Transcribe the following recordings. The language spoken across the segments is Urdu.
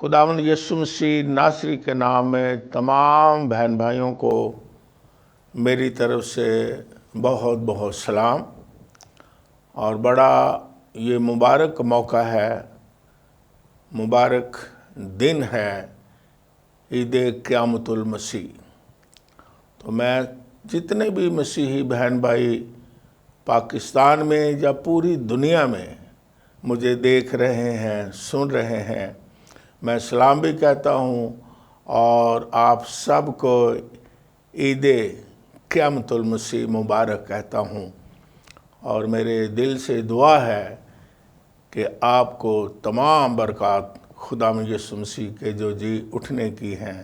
خداوند یسوع مسیح ناصری کے نام میں تمام بہن بھائیوں کو میری طرف سے بہت بہت سلام، اور بڑا یہ مبارک موقع ہے، مبارک دن ہے، عید قیامت المسیح۔ تو میں جتنے بھی مسیحی بہن بھائی پاکستان میں یا پوری دنیا میں مجھے دیکھ رہے ہیں، سن رہے ہیں، میں سلام بھی کہتا ہوں، اور آپ سب کو عید قیامت المسیح مبارک کہتا ہوں۔ اور میرے دل سے دعا ہے کہ آپ کو تمام برکات خداوند یسوع مسیح کے جو جی اٹھنے کی ہیں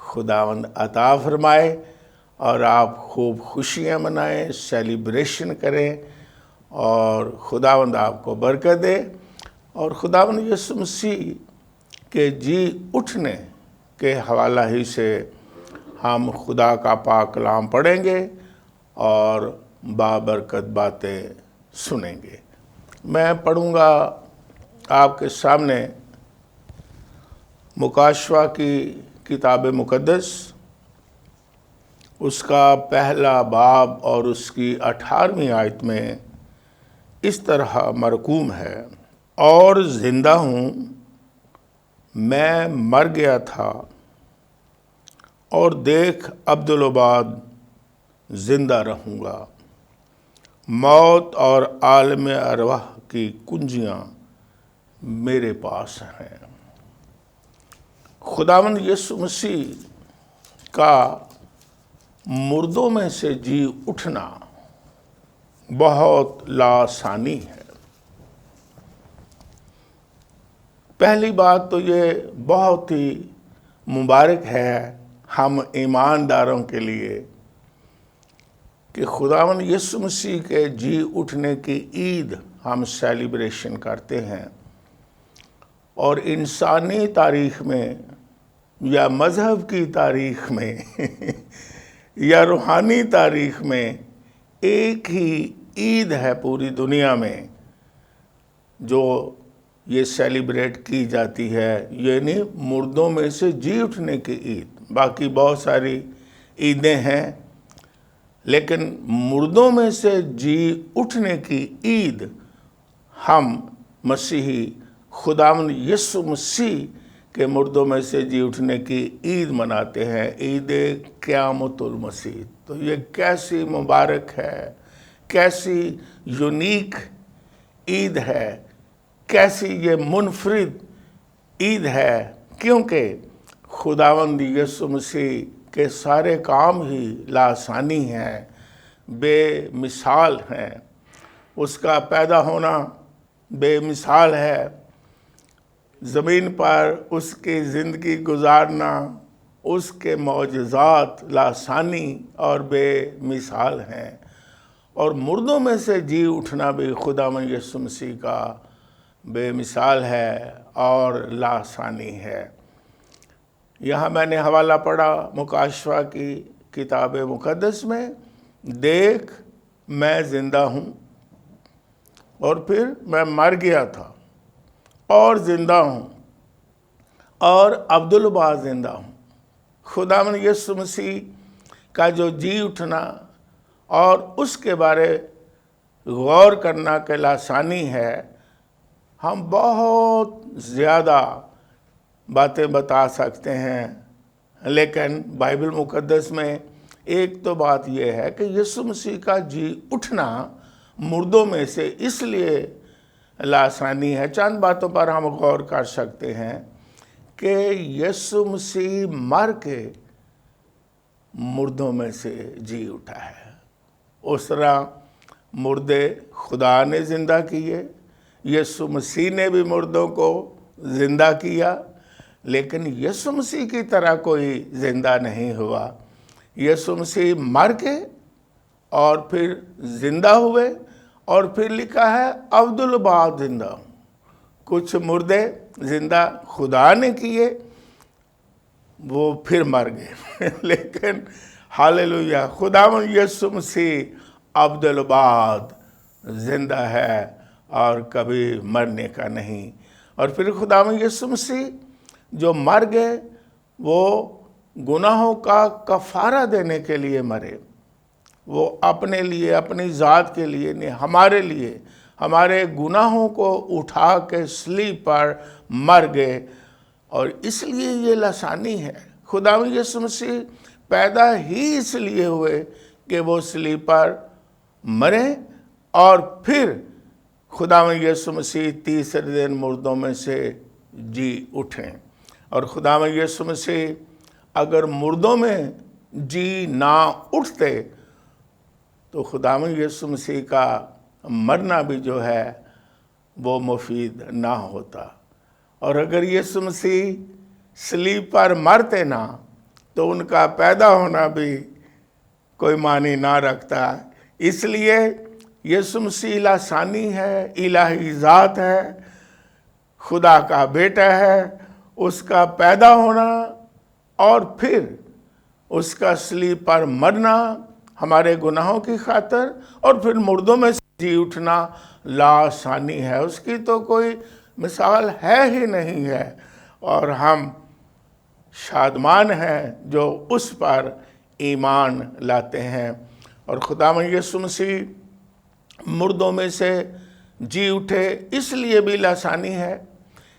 خداوند عطا فرمائے، اور آپ خوب خوشیاں منائیں، سیلیبریشن کریں، اور خداوند آپ کو برکت دے۔ اور خداوند یسوع مسیح کے جی اٹھنے کے حوالہ ہی سے ہم خدا کا پاک کلام پڑھیں گے اور بابرکت باتیں سنیں گے۔ میں پڑھوں گا آپ کے سامنے مکاشفہ کی کتاب مقدس، اس کا پہلا باب اور اس کی 18ویں آیت میں اس طرح مرقوم ہے: اور زندہ ہوں، میں مر گیا تھا، اور دیکھ عبدالآباد زندہ رہوں گا، موت اور عالم ارواح کی کنجیاں میرے پاس ہیں۔ خداوند یسوع مسیح کا مردوں میں سے جی اٹھنا بہت لاسانی ہے۔ پہلی بات تو یہ بہت ہی مبارک ہے ہم ایمانداروں کے لیے کہ خداوند یسوع مسیح کے جی اٹھنے کی عید ہم سیلیبریشن کرتے ہیں، اور انسانی تاریخ میں یا مذہب کی تاریخ میں یا روحانی تاریخ میں ایک ہی عید ہے پوری دنیا میں جو یہ سیلیبریٹ کی جاتی ہے، یعنی مردوں میں سے جی اٹھنے کی عید۔ باقی بہت ساری عیدیں ہیں، لیکن مردوں میں سے جی اٹھنے کی عید ہم مسیحی خداوند یسوع مسیح کے مردوں میں سے جی اٹھنے کی عید مناتے ہیں، عید قیامت المسیح۔ تو یہ کیسی مبارک ہے، کیسی یونیک عید ہے، کیسی یہ منفرد عید ہے، کیونکہ خداوند یسوع مسیح کے سارے کام ہی لاسانی ہیں، بے مثال ہیں۔ اس کا پیدا ہونا بے مثال ہے، زمین پر اس کی زندگی گزارنا، اس کے معجزات لاسانی اور بے مثال ہیں، اور مردوں میں سے جی اٹھنا بھی خداوند یسوع مسیح کا بے مثال ہے اور لاسانی ہے۔ یہاں میں نے حوالہ پڑھا مکاشفہ کی کتاب مقدس میں: دیکھ میں زندہ ہوں، اور پھر میں مر گیا تھا، اور زندہ ہوں، اور عبدالآباد زندہ ہوں۔ خداوند یسوع مسیح کا جو جی اٹھنا اور اس کے بارے غور کرنا کہ لاسانی ہے، ہم بہت زیادہ باتیں بتا سکتے ہیں، لیکن بائبل مقدس میں ایک تو بات یہ ہے کہ یسوع مسیح کا جی اٹھنا مردوں میں سے اس لیے لاسانی ہے۔ چند باتوں پر ہم غور کر سکتے ہیں کہ یسوع مسیح مر کے مردوں میں سے جی اٹھا ہے۔ اس طرح مردے خدا نے زندہ کیے، یسوع مسیح نے بھی مردوں کو زندہ کیا، لیکن یسوع مسیح کی طرح کوئی زندہ نہیں ہوا۔ یسوع مسیح مر کے اور پھر زندہ ہوئے، اور پھر لکھا ہے عبدالآباد زندہ ہوں۔ کچھ مردے زندہ خدا نے کیے، وہ پھر مر گئے، لیکن ہاللویا، خداوند یسوع مسیح عبدالآباد زندہ ہے اور کبھی مرنے کا نہیں۔ اور پھر خداوند یسوع مسیح جو مر گئے وہ گناہوں کا کفارہ دینے کے لیے مرے، وہ اپنے لیے، اپنی ذات کے لیے نہیں، ہمارے لیے، ہمارے گناہوں کو اٹھا کے صلیب پر مر گئے۔ اور اس لیے یہ لسانی ہے، خداوند یسوع مسیح پیدا ہی اس لیے ہوئے کہ وہ صلیب پر مریں اور پھر خداوند یسوع مسیح تیسرے دن مردوں میں سے جی اٹھیں۔ اور خداوند یسوع مسیح اگر مردوں میں جی نہ اٹھتے تو خداوند یسوع مسیح کا مرنا بھی جو ہے وہ مفید نہ ہوتا، اور اگر یسوع مسیح صلیب پر مرتے نہ تو ان کا پیدا ہونا بھی کوئی معنی نہ رکھتا۔ اس لیے یسوع مسیح لسانی ہے، الہی ذات ہے، خدا کا بیٹا ہے، اس کا پیدا ہونا اور پھر اس کا صلیب پر مرنا ہمارے گناہوں کی خاطر اور پھر مردوں میں سے جی اٹھنا لاسانی ہے، اس کی تو کوئی مثال ہے ہی نہیں ہے، اور ہم شادمان ہیں جو اس پر ایمان لاتے ہیں۔ اور خداوند یسوع مسیح مردوں میں سے جی اٹھے اس لیے بھی لسانی ہے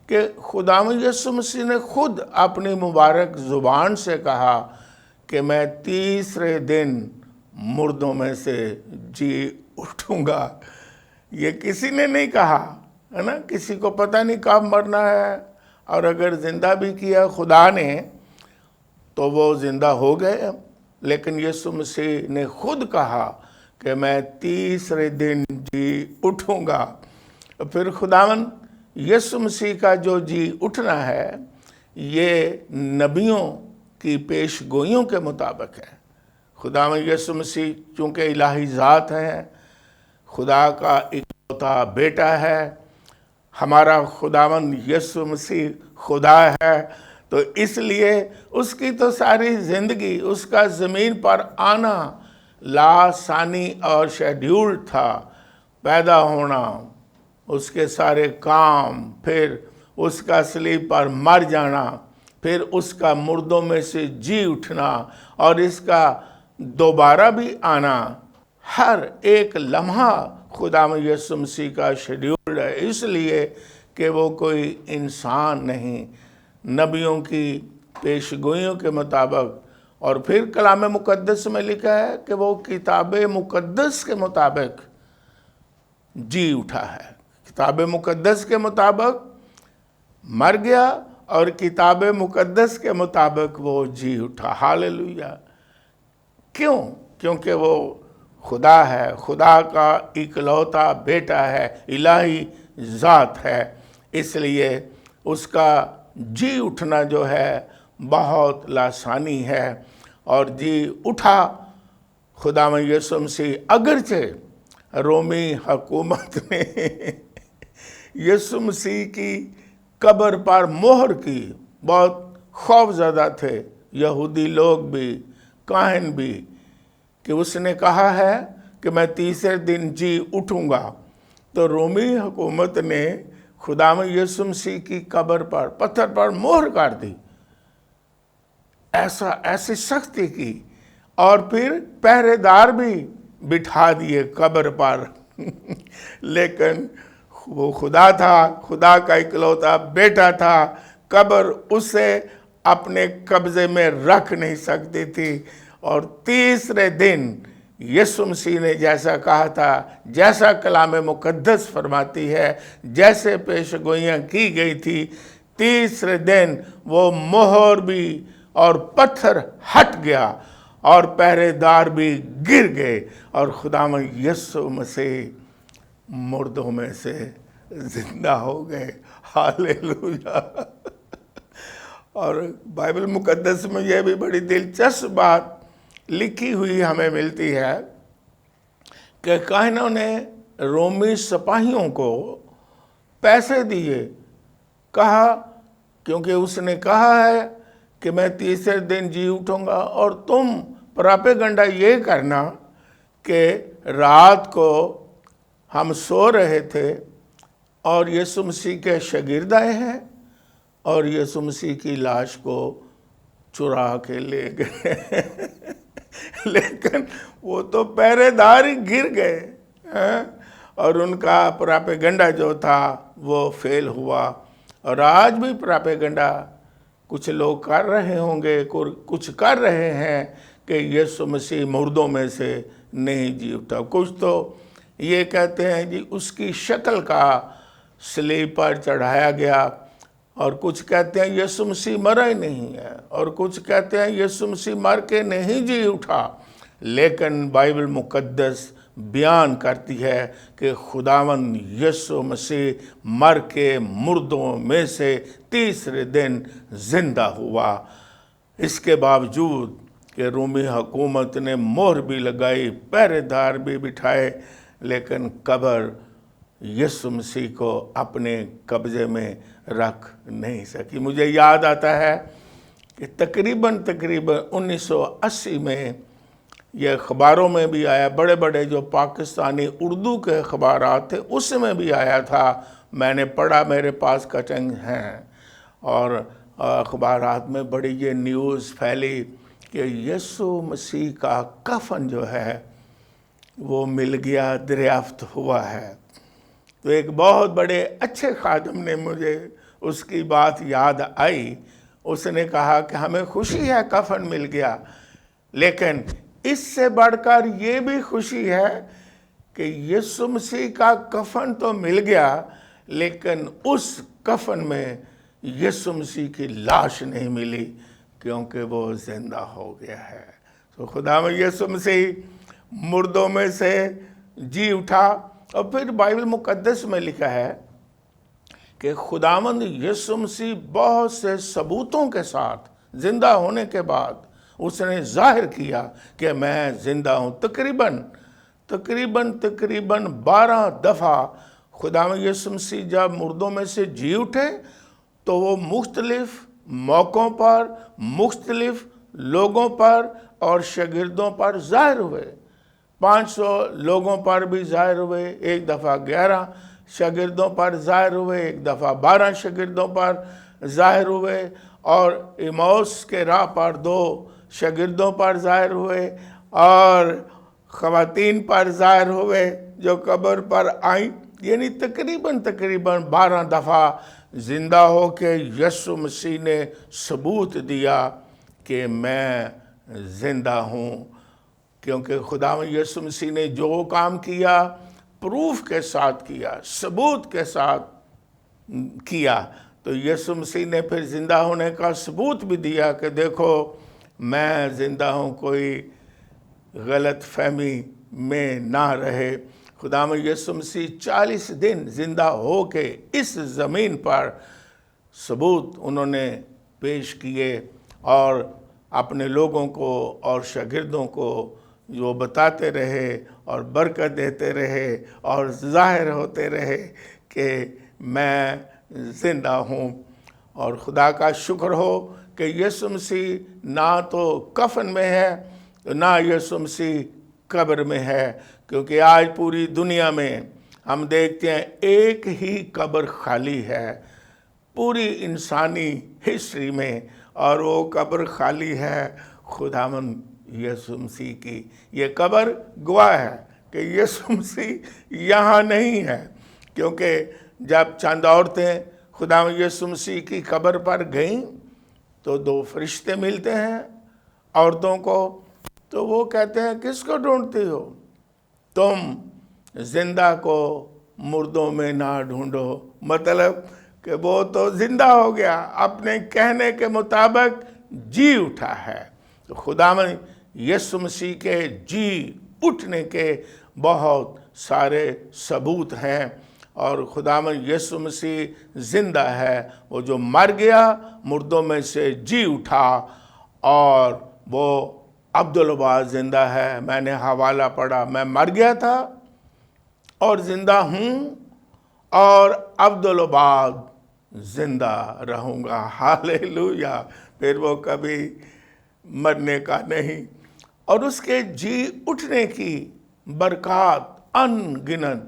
کہ خداوند یسوع مسیح نے خود اپنی مبارک زبان سے کہا کہ میں تیسرے دن مردوں میں سے جی اٹھوں گا۔ یہ کسی نے نہیں کہا ہے نا، کسی کو پتہ نہیں کب مرنا ہے، اور اگر زندہ بھی کیا خدا نے تو وہ زندہ ہو گئے، لیکن یسوع مسیح نے خود کہا کہ میں تیسرے دن جی اٹھوں گا۔ پھر خداوند یسوع مسیح کا جو جی اٹھنا ہے یہ نبیوں کی پیش گوئیوں کے مطابق ہے۔ خداوند یسوع مسیح چونکہ الہی ذات ہے، خدا کا اکلوتا بیٹا ہے، ہمارا خداوند یسوع مسیح خدا ہے، تو اس لیے اس کی تو ساری زندگی، اس کا زمین پر آنا لاسانی اور شیڈیول تھا، پیدا ہونا، اس کے سارے کام، پھر اس کا صلیب پر مر جانا، پھر اس کا مردوں میں سے جی اٹھنا، اور اس کا دوبارہ بھی آنا، ہر ایک لمحہ خداوند یسوع مسیح کا شیڈیول ہے، اس لیے کہ وہ کوئی انسان نہیں، نبیوں کی پیش گوئیوں کے مطابق۔ اور پھر کلام مقدس میں لکھا ہے کہ وہ کتاب مقدس کے مطابق جی اٹھا ہے، کتاب مقدس کے مطابق مر گیا اور کتاب مقدس کے مطابق وہ جی اٹھا۔ ہاللیلویہ! کیوں؟ کیونکہ وہ خدا ہے، خدا کا اکلوتا بیٹا ہے، الہی ذات ہے، اس لیے اس کا جی اٹھنا جو ہے بہت لاسانی ہے۔ اور جی اٹھا خداوند یسوع مسیح، اگرچہ رومی حکومت نے یسوع مسیح کی قبر پر مہر کی، بہت خوف زدہ تھے یہودی لوگ بھی، کاہن بھی، کہ اس نے کہا ہے کہ میں تیسرے دن جی اٹھوں گا، تو رومی حکومت نے خداوند یسوع مسیح کی قبر پر پتھر پر مہر کر دی، ایسی سختی کی، اور پھر پہرے دار بھی بٹھا دیے قبر پر لیکن وہ خدا تھا، خدا کا اکلوتا بیٹا تھا، قبر اسے اپنے قبضے میں رکھ نہیں سکتی تھی، اور تیسرے دن یسوع مسیح نے جیسا کہا تھا، جیسا کلام مقدس فرماتی ہے، جیسے پیش گوئیاں کی گئی تھی، تیسرے دن وہ مہر بھی اور پتھر ہٹ گیا اور پہرے دار بھی گر گئے، اور خداوند یسوع مسیح مردوں میں سے زندہ ہو گئے۔ ہاللیلویہ! اور بائبل مقدس میں یہ بھی بڑی دلچسپ بات لکھی ہوئی ہمیں ملتی ہے کہ کاہنوں نے رومی سپاہیوں کو پیسے دیے، کہا کیونکہ اس نے کہا ہے کہ میں تیسرے دن جی اٹھوں گا، اور تم پراپیگنڈا یہ کرنا کہ رات کو ہم سو رہے تھے اور یسوع مسیح کے شاگرد آئے ہیں اور یسوع مسیح کی لاش کو چرا کے لے گئے لیکن وہ تو پہرے دار ہی گر گئے اور ان کا پراپیگنڈا جو تھا وہ فیل ہوا۔ اور آج بھی پراپیگنڈا کچھ لوگ کر رہے ہوں گے، کچھ کر رہے ہیں کہ یسوع مسیح مردوں میں سے نہیں جی اٹھا۔ کچھ تو یہ کہتے ہیں جی اس کی شکل کا صلیب پر چڑھایا گیا، اور کچھ کہتے ہیں یسوع مسیح مرا ہی نہیں ہے، اور کچھ کہتے ہیں یسوع مسیح مر کے نہیں جی اٹھا۔ لیکن بائبل مقدس بیان کرتی ہے کہ خداوند یسوع مسیح مر کے مردوں میں سے تیسرے دن زندہ ہوا۔ اس کے باوجود کہ رومی حکومت نے مہر بھی لگائی، پہرے دار بھی بٹھائے، لیکن قبر یسوع مسیح کو اپنے قبضے میں رکھ نہیں سکی۔ مجھے یاد آتا ہے کہ تقریباً 1980 میں یہ اخباروں میں بھی آیا، بڑے بڑے جو پاکستانی اردو کے اخبارات تھے اس میں بھی آیا تھا، میں نے پڑھا، میرے پاس کٹنگ ہیں، اور اخبارات میں بڑی یہ نیوز پھیلی کہ یسوع مسیح کا کفن جو ہے وہ مل گیا، دریافت ہوا ہے۔ تو ایک بہت بڑے اچھے خادم نے مجھے اس کی بات یاد آئی، اس نے کہا کہ ہمیں خوشی ہے کفن مل گیا، لیکن اس سے بڑھ کر یہ بھی خوشی ہے کہ یسوع مسیح کا کفن تو مل گیا، لیکن اس کفن میں یسوع مسیح کی لاش نہیں ملی، کیونکہ وہ زندہ ہو گیا ہے۔ تو خداوند یسوع مسیح مردوں میں سے جی اٹھا۔ اور پھر بائبل مقدس میں لکھا ہے کہ خداوند یسوع مسیح بہت سے ثبوتوں کے ساتھ زندہ ہونے کے بعد اس نے ظاہر کیا کہ میں زندہ ہوں۔ تقریباً 12 دفعہ خداوند یسوع مسیح جب مردوں میں سے جی اٹھے تو وہ مختلف موقعوں پر، مختلف لوگوں پر اور شاگردوں پر ظاہر ہوئے۔ 500 لوگوں پر بھی ظاہر ہوئے، ایک دفعہ 11 شاگردوں پر ظاہر ہوئے، ایک دفعہ 12 شاگردوں پر ظاہر ہوئے، اور ایماؤس کے راہ پر 2 شاگردوں پر ظاہر ہوئے، اور خواتین پر ظاہر ہوئے جو قبر پر آئیں۔ یعنی تقریباً 12 دفعہ زندہ ہو کے یسوع مسیح نے ثبوت دیا کہ میں زندہ ہوں، کیونکہ خداوند یسوع مسیح نے جو کام کیا پروف کے ساتھ کیا، ثبوت کے ساتھ کیا، تو یسوع مسیح نے پھر زندہ ہونے کا ثبوت بھی دیا کہ دیکھو میں زندہ ہوں، کوئی غلط فہمی میں نہ رہے۔ خداوند یسوع مسیح 40 دن زندہ ہو کے اس زمین پر ثبوت انہوں نے پیش کیے، اور اپنے لوگوں کو اور شاگردوں کو جو بتاتے رہے اور برکت دیتے رہے اور ظاہر ہوتے رہے کہ میں زندہ ہوں۔ اور خدا کا شکر ہو کہ یسوع مسیح نہ تو کفن میں ہے، نہ یسوع مسیح قبر میں ہے، کیونکہ آج پوری دنیا میں ہم دیکھتے ہیں ایک ہی قبر خالی ہے پوری انسانی ہسٹری میں، اور وہ قبر خالی ہے خداوند یسوع مسیح کی۔ یہ قبر گواہ ہے کہ یسوع مسیح یہاں نہیں ہے، کیونکہ جب چند عورتیں خداوند یسوع مسیح کی قبر پر گئیں تو 2 فرشتے ملتے ہیں عورتوں کو، تو وہ کہتے ہیں کس کو ڈھونڈتی ہو؟ تم زندہ کو مردوں میں نہ ڈھونڈو، مطلب کہ وہ تو زندہ ہو گیا، اپنے کہنے کے مطابق جی اٹھا ہے۔ تو خداوند یسوع مسیح کے جی اٹھنے کے بہت سارے ثبوت ہیں، اور خداوند یسوع مسیح زندہ ہے، وہ جو مر گیا مردوں میں سے جی اٹھا، اور وہ عبدالآباد زندہ ہے۔ میں نے حوالہ پڑھا، میں مر گیا تھا اور زندہ ہوں، اور عبدالآباد زندہ رہوں گا۔ ہاللیلویہ! پھر وہ کبھی مرنے کا نہیں۔ اور اس کے جی اٹھنے کی برکات ان گنت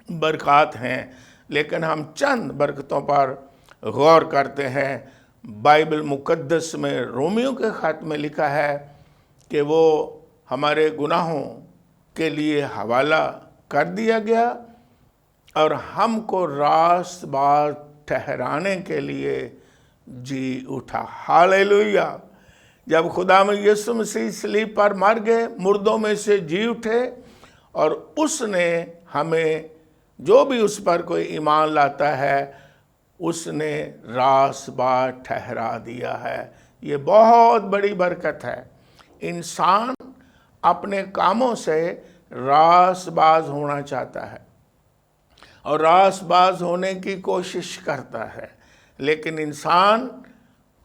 برکات ہیں، لیکن ہم چند برکتوں پر غور کرتے ہیں، بائبل مقدس میں رومیوں کے خط میں لکھا ہے کہ وہ ہمارے گناہوں کے لیے حوالہ کر دیا گیا اور ہم کو راست باز ٹھہرانے کے لیے جی اٹھا۔ ہاللیلویہ! جب خداوند یسوع مسیح صلیب پر مر گئے، مردوں میں سے جی اٹھے، اور اس نے ہمیں، جو بھی اس پر کوئی ایمان لاتا ہے، اس نے راست باز ٹھہرا دیا ہے۔ یہ بہت بڑی برکت ہے۔ انسان اپنے کاموں سے راست باز ہونا چاہتا ہے اور راست باز ہونے کی کوشش کرتا ہے، لیکن انسان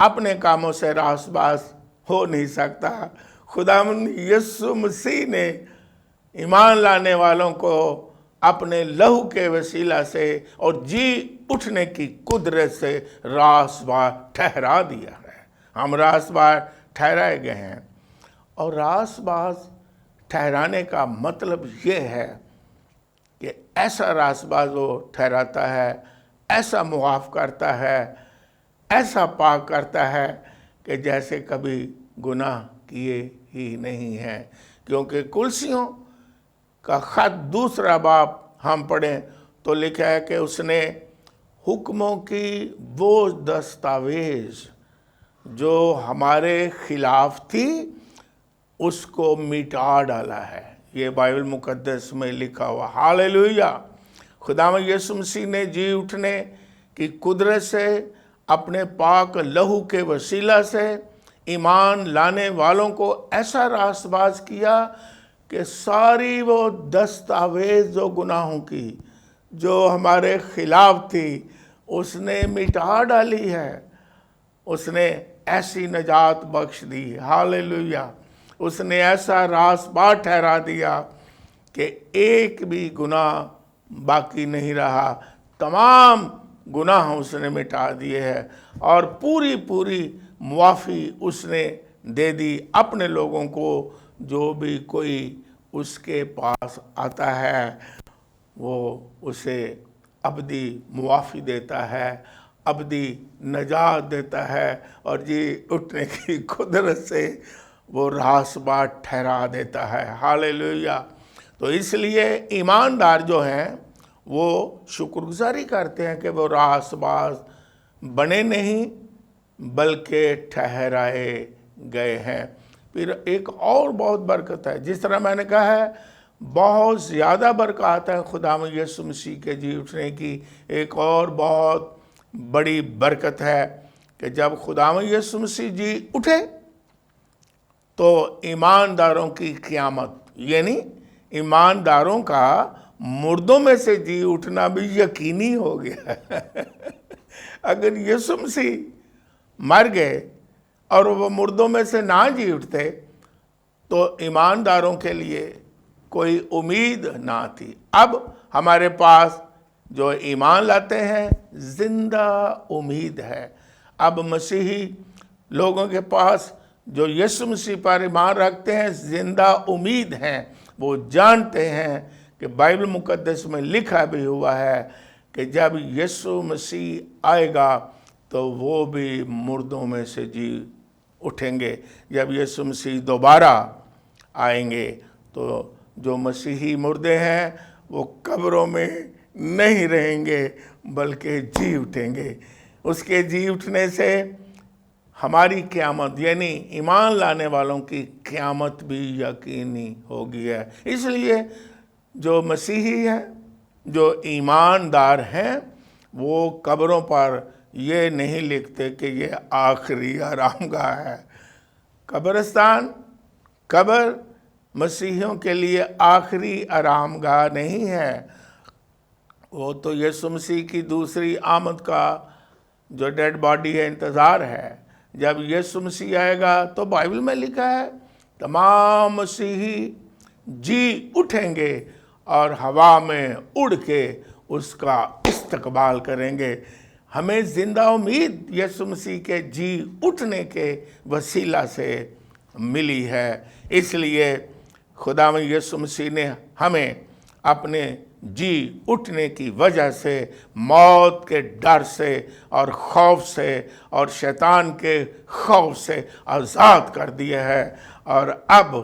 اپنے کاموں سے راست باز ہو نہیں سکتا۔ خداوند یسوع مسیح نے ایمان لانے والوں کو اپنے لہو کے وسیلہ سے اور جی اٹھنے کی قدرت سے راست باز ٹھہرا دیا ہے۔ ہم راست باز ٹھہرائے گئے ہیں، اور راست باز ٹھہرانے کا مطلب یہ ہے کہ ایسا راست باز وہ ٹھہراتا ہے، ایسا معاف کرتا ہے، ایسا پاک کرتا ہے کہ جیسے کبھی گناہ کیے ہی نہیں ہیں۔ کیونکہ کلسیوں کا خط 2 باب ہم پڑھیں تو لکھا ہے کہ اس نے حکموں کی وہ دستاویز جو ہمارے خلاف تھی، اس کو مٹا ڈالا ہے۔ یہ بائبل مقدس میں لکھا ہوا۔ ہاللیلویہ! خداوند یسوع مسیح نے جی اٹھنے کی قدرت سے، اپنے پاک لہو کے وسیلہ سے ایمان لانے والوں کو ایسا راست باز کیا کہ ساری وہ دستاویز جو گناہوں کی، جو ہمارے خلاف تھی، اس نے مٹا ڈالی ہے۔ اس نے ایسی نجات بخش دی۔ ہاللیلویہ! اس نے ایسا راست باز ٹھہرا دیا کہ ایک بھی گناہ باقی نہیں رہا۔ تمام گناہ اس نے مٹا دیے ہیں، اور پوری معافی اس نے دے دی اپنے لوگوں کو۔ جو بھی کوئی اس کے پاس آتا ہے، وہ اسے ابدی معافی دیتا ہے، ابدی نجات دیتا ہے، اور جی اٹھنے کی قدرت سے وہ راست باز ٹھہرا دیتا ہے۔ ہاللیلویہ! تو اس لیے ایماندار جو ہیں وہ شکر گزاری کرتے ہیں کہ وہ راست باز بنے نہیں بلکہ ٹھہرائے گئے ہیں۔ پھر ایک اور بہت برکت ہے، جس طرح میں نے کہا ہے بہت زیادہ برکات ہے خداوند یسوع مسیح کے جی اٹھنے کی۔ ایک اور بہت بڑی برکت ہے کہ جب خداوند یسوع مسیح جی اٹھے تو ایمانداروں کی قیامت، یعنی ایمانداروں کا مردوں میں سے جی اٹھنا بھی یقینی ہو گیا۔ اگر یسوع مسیح مر گئے اور وہ مردوں میں سے نہ جی اٹھتے تو ایمانداروں کے لیے کوئی امید نہ تھی۔ اب ہمارے پاس جو ایمان لاتے ہیں زندہ امید ہے۔ اب مسیحی لوگوں کے پاس جو یسوع مسیح پر ایمان رکھتے ہیں زندہ امید ہیں۔ وہ جانتے ہیں کہ بائبل مقدس میں لکھا بھی ہوا ہے کہ جب یسوع مسیح آئے گا تو وہ بھی مردوں میں سے جی اٹھیں گے۔ جب یسوع مسیح دوبارہ آئیں گے تو جو مسیحی مردے ہیں وہ قبروں میں نہیں رہیں گے بلکہ جی اٹھیں گے۔ اس کے جی اٹھنے سے ہماری قیامت، یعنی ایمان لانے والوں کی قیامت بھی یقینی ہو گئی ہے۔ اس لیے جو مسیحی ہیں، جو ایماندار ہیں، وہ قبروں پر یہ نہیں لکھتے کہ یہ آخری آرام گاہ ہے۔ قبرستان، قبر مسیحیوں کے لیے آخری آرام گاہ نہیں ہے۔ وہ تو یسوع مسیح کی دوسری آمد کا جو ڈیڈ باڈی ہے انتظار ہے۔ جب یسوع مسیح آئے گا تو بائبل میں لکھا ہے تمام مسیحی جی اٹھیں گے اور ہوا میں اڑ کے اس کا استقبال کریں گے۔ ہمیں زندہ امید یسوع مسیح کے جی اٹھنے کے وسیلہ سے ملی ہے۔ اس لیے خداوند یسوع مسیح نے ہمیں اپنے جی اٹھنے کی وجہ سے موت کے ڈر سے اور خوف سے اور شیطان کے خوف سے آزاد کر دیا ہے، اور اب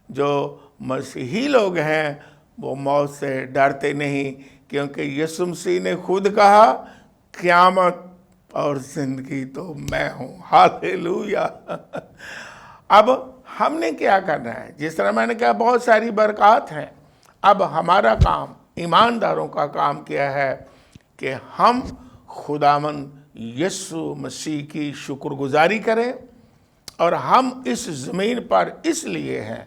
جو مسیحی لوگ ہیں وہ موت سے ڈرتے نہیں، کیونکہ یسوع مسیح نے خود کہا قیامت اور زندگی تو میں ہوں۔ ہاللیلویہ۔ اب ہم نے کیا کرنا ہے؟ جس طرح میں نے کہا بہت ساری برکات ہیں، اب ہمارا کام، ایمانداروں کا کام کیا ہے کہ ہم خداوند یسوع مسیح کی شکر گزاری کریں، اور ہم اس زمین پر اس لیے ہیں،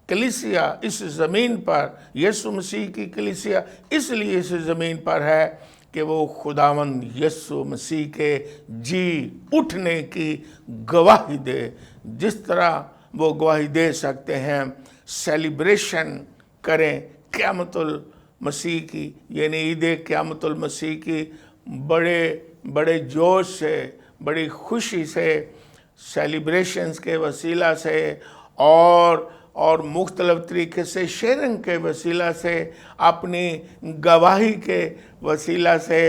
کلیسیا اس زمین پر، یسوع مسیح کی کلیسیا اس لیے اس زمین پر ہے کہ وہ خداوند یسوع مسیح کے جی اٹھنے کی گواہی دے، جس طرح وہ گواہی دے سکتے ہیں۔ سیلیبریشن کریں قیامت المسیح کی، یعنی عید قیامت المسیح کی بڑے جوش سے، بڑی خوشی سے، سیلیبریشنز کے وسیلہ سے اور مختلف طریقے سے شیئرنگ کے وسیلہ سے، اپنی گواہی کے وسیلہ سے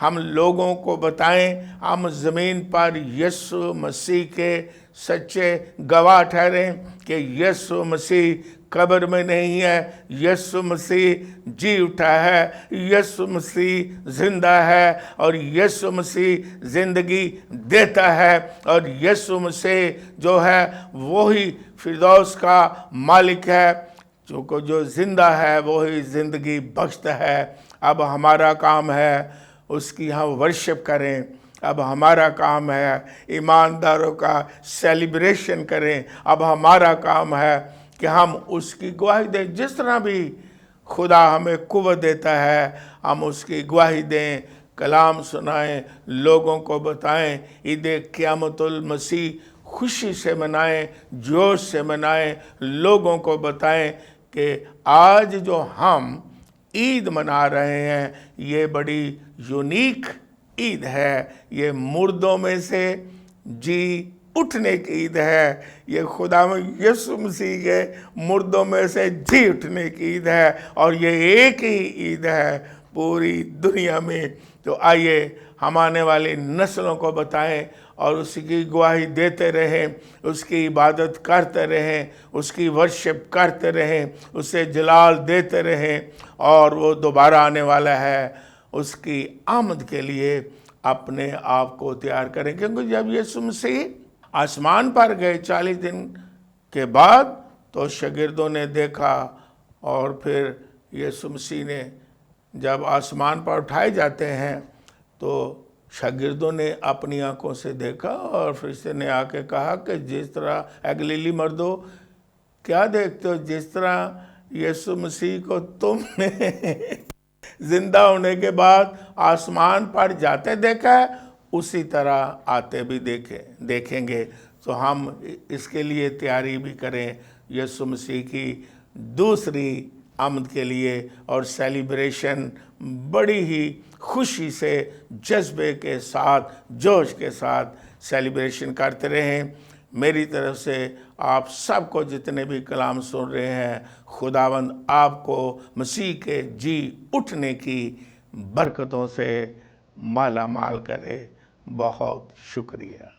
ہم لوگوں کو بتائیں، ہم زمین پر یسوع مسیح کے سچے گواہ ٹھہریں کہ یسوع مسیح قبر میں نہیں ہے، یسوع مسیح جی اٹھا ہے، یسوع مسیح زندہ ہے، اور یسوع مسیح زندگی دیتا ہے، اور یسوع مسیح جو ہے وہی فردوس کا مالک ہے، جو زندہ ہے وہی زندگی بخشتا ہے۔ اب ہمارا کام ہے اس کی ہم ورشپ کریں، اب ہمارا کام ہے ایمانداروں کا سیلیبریشن کریں، اب ہمارا کام ہے کہ ہم اس کی گواہی دیں، جس طرح بھی خدا ہمیں قوت دیتا ہے ہم اس کی گواہی دیں، کلام سنائیں، لوگوں کو بتائیں، عید قیامت المسیح خوشی سے منائیں، جوش سے منائیں، لوگوں کو بتائیں کہ آج جو ہم عید منا رہے ہیں یہ بڑی یونیک عید ہے، یہ مردوں میں سے جی اٹھنے کی عید ہے، یہ خداوند یسوع مسیح کے مردوں میں سے جی اٹھنے کی عید ہے، اور یہ ایک ہی عید ہے پوری دنیا میں۔ تو آئیے ہم آنے والی نسلوں کو بتائیں اور اس کی گواہی دیتے رہیں، اس کی عبادت کرتے رہیں، اس کی ورشپ کرتے رہیں، اسے جلال دیتے رہیں، اور وہ دوبارہ آنے والا ہے، اس کی آمد کے لیے اپنے آپ کو تیار کریں۔ کیونکہ جب یسوع مسیح آسمان پر گئے 40 دن کے بعد تو شاگردوں نے دیکھا، اور پھر یسوع مسیح نے جب آسمان پر اٹھائے جاتے ہیں تو شاگردوں نے اپنی آنکھوں سے دیکھا، اور فرشتے نے آ کے کہا کہ جس طرح اے گلیلی مردو کیا دیکھتے ہو، جس طرح یسوع مسیح کو تم نے زندہ ہونے کے بعد آسمان پر جاتے دیکھا ہے، اسی طرح آتے بھی دیکھیں گے۔ تو ہم اس کے لیے تیاری بھی کریں یسوع مسیح کی دوسری آمد کے لیے، اور سیلیبریشن بڑی ہی خوشی سے، جذبے کے ساتھ، جوش کے ساتھ سیلیبریشن کرتے رہیں۔ میری طرف سے آپ سب کو، جتنے بھی کلام سن رہے ہیں، خداوند آپ کو مسیح کے جی اٹھنے کی برکتوں سے مالا مال کرے۔ بہت شکریہ۔